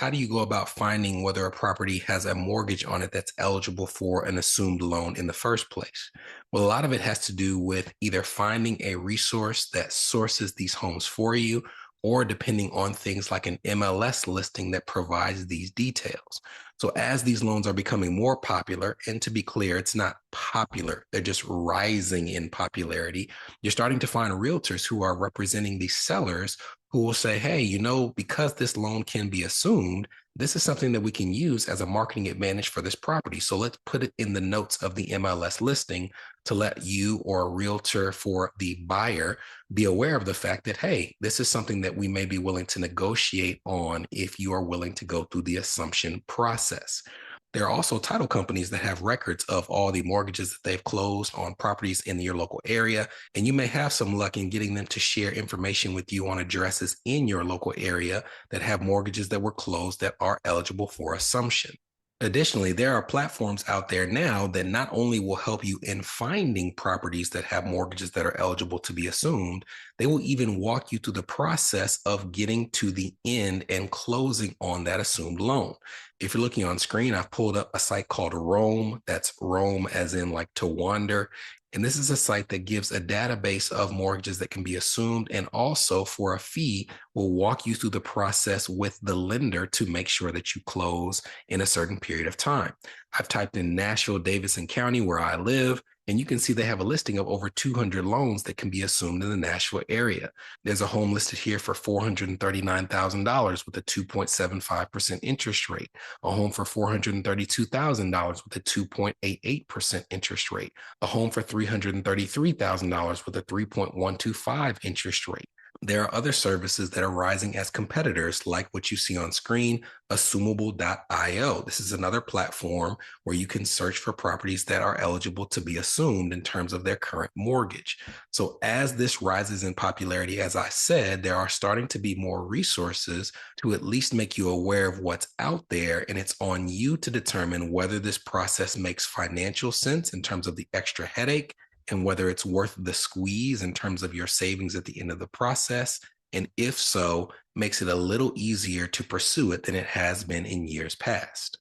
how do you go about finding whether a property has a mortgage on it that's eligible for an assumed loan in the first place? Well, a lot of it has to do with either finding a resource that sources these homes for you, or depending on things like an MLS listing that provides these details. So, as these loans are becoming more popular, and to be clear, it's not popular, they're just rising in popularity, you're starting to find realtors who are representing these sellers who will say, hey, because this loan can be assumed, this is something that we can use as a marketing advantage for this property. So let's put it in the notes of the MLS listing to let you or a realtor for the buyer be aware of the fact that, hey, this is something that we may be willing to negotiate on if you are willing to go through the assumption process. There are also title companies that have records of all the mortgages that they've closed on properties in your local area, and you may have some luck in getting them to share information with you on addresses in your local area that have mortgages that were closed that are eligible for assumption. Additionally, there are platforms out there now that not only will help you in finding properties that have mortgages that are eligible to be assumed, they will even walk you through the process of getting to the end and closing on that assumed loan. If you're looking on screen, I've pulled up a site called Roam. That's Roam as in like to wander. And this is a site that gives a database of mortgages that can be assumed, and also for a fee will walk you through the process with the lender to make sure that you close in a certain period of time. I've typed in Nashville, Davidson County, where I live, and you can see they have a listing of over 200 loans that can be assumed in the Nashville area. There's a home listed here for $439,000 with a 2.75% interest rate, a home for $432,000 with a 2.88% interest rate, a home for $333,000 with a 3.125 interest rate. There are other services that are rising as competitors, like what you see on screen, Assumable.io. This is another platform where you can search for properties that are eligible to be assumed in terms of their current mortgage. So as this rises in popularity, as I said, there are starting to be more resources to at least make you aware of what's out there, and it's on you to determine whether this process makes financial sense in terms of the extra headache, and whether it's worth the squeeze in terms of your savings at the end of the process. And if so, makes it a little easier to pursue it than it has been in years past.